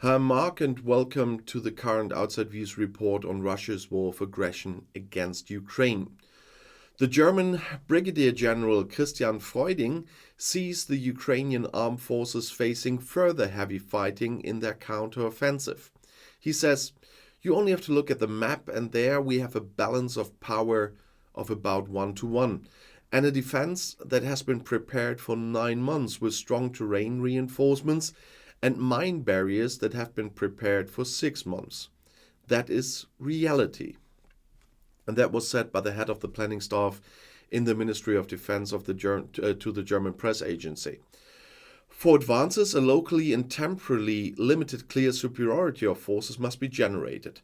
Hi, Mark, and welcome to the current Outside Views report on Russia's war of aggression against Ukraine. The German Brigadier General Christian Freuding sees the Ukrainian armed forces facing further heavy fighting in their counter-offensive. He says, "You only have to look at the map, and there we have a balance of power of about 1-to-1, and a defense that has been prepared for 9 months with strong terrain reinforcements and mine barriers that have been prepared for 6 months. That is reality." And that was said by the head of the planning staff in the Ministry of Defense of to the German press agency. For advances, a locally and temporally limited clear superiority of forces must be generated.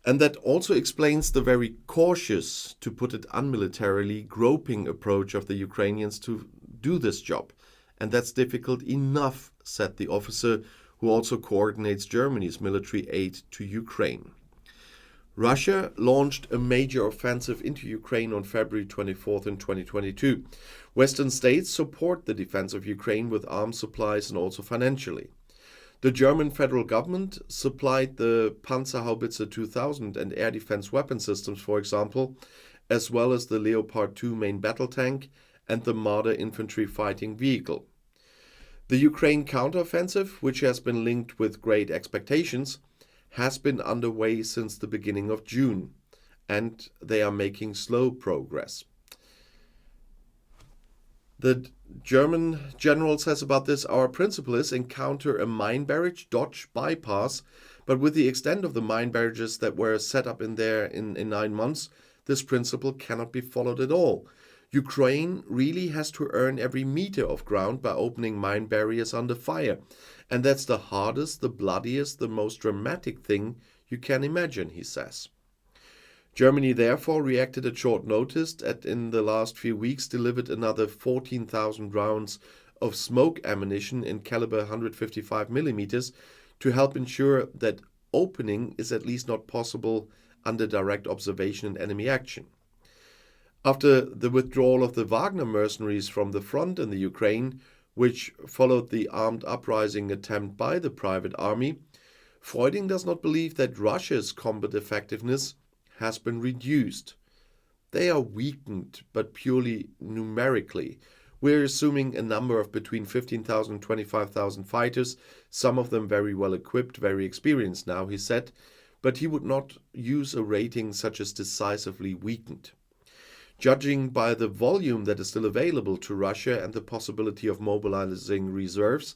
And that also explains the very cautious, to put it unmilitarily, groping approach of the Ukrainians to do this job. And that's difficult enough, said the officer who also coordinates Germany's military aid to Ukraine. Russia launched a major offensive into Ukraine on February 24th in 2022. Western states support the defense of Ukraine with arms supplies and also financially. The German federal government supplied the Panzerhaubitze 2000 and air defense weapon systems, for example, as well as the Leopard 2 main battle tank and the Marder infantry fighting vehicle. The Ukraine counteroffensive, which has been linked with great expectations, has been underway since the beginning of June, and they are making slow progress. The German general says about this, "Our principle is encounter a mine barrage, dodge, bypass, but with the extent of the mine barrages that were set up in there in 9 months, this principle cannot be followed at all. Ukraine really has to earn every meter of ground by opening mine barriers under fire. And that's the hardest, the bloodiest, the most dramatic thing you can imagine," he says. Germany therefore reacted at short notice and in the last few weeks delivered another 14,000 rounds of smoke ammunition in caliber 155 millimeters to help ensure that opening is at least not possible under direct observation and enemy action. After the withdrawal of the Wagner mercenaries from the front in the Ukraine, which followed the armed uprising attempt by the private army, Freuding does not believe that Russia's combat effectiveness has been reduced. They are weakened, but purely numerically. We're assuming a number of between 15,000 and 25,000 fighters, some of them very well equipped, very experienced now, he said, but he would not use a rating such as decisively weakened. Judging by the volume that is still available to Russia and the possibility of mobilizing reserves,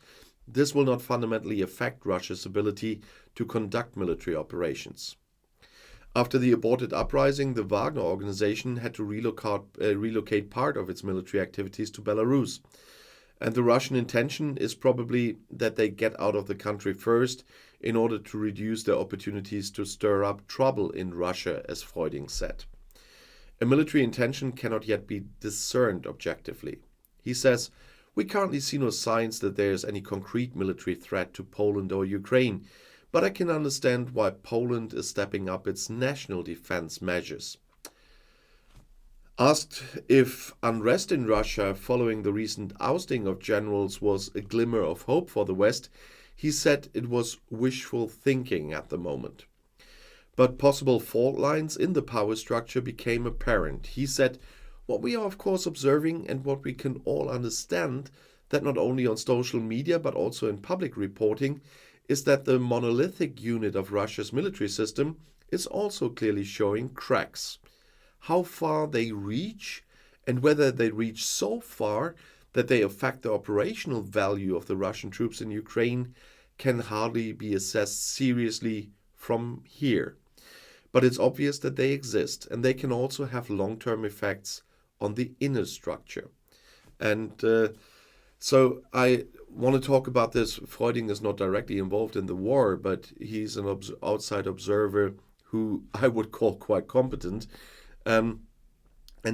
this will not fundamentally affect Russia's ability to conduct military operations. After the aborted uprising, the Wagner organization had to relocate part of its military activities to Belarus. And the Russian intention is probably that they get out of the country first in order to reduce their opportunities to stir up trouble in Russia, as Freuding said. A military intention cannot yet be discerned objectively. He says, "We currently see no signs that there is any concrete military threat to Poland or Ukraine, but I can understand why Poland is stepping up its national defense measures." Asked if unrest in Russia following the recent ousting of generals was a glimmer of hope for the West, he said it was wishful thinking at the moment. But possible fault lines in the power structure became apparent. He said, "What we are of course observing and what we can all understand, that not only on social media but also in public reporting, is that the monolithic unit of Russia's military system is also clearly showing cracks. How far they reach and whether they reach so far that they affect the operational value of the Russian troops in Ukraine can hardly be assessed seriously from here. But it's obvious that they exist, and they can also have long-term effects on the inner structure." And so I want to talk about this. Freuding is not directly involved in the war, but he's an outside observer who I would call quite competent. And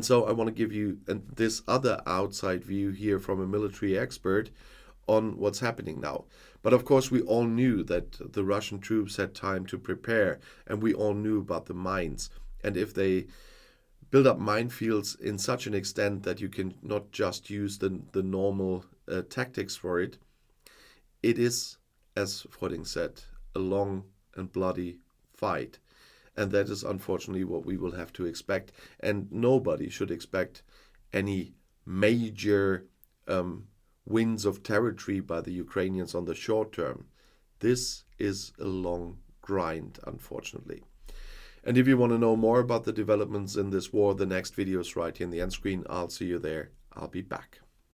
so I want to give you this other outside view here from a military expert on what's happening now. But of course, we all knew that the Russian troops had time to prepare, and we all knew about the mines. And if they build up minefields in such an extent that you can not just use the normal tactics for it, it is, as Freuding said, a long and bloody fight. And that is unfortunately what we will have to expect. And nobody should expect any major wins of territory by the Ukrainians on the short term. This is a long grind, unfortunately. And if you want to know more about the developments in this war, the next video is right here in the end screen. I'll see you there. I'll be back.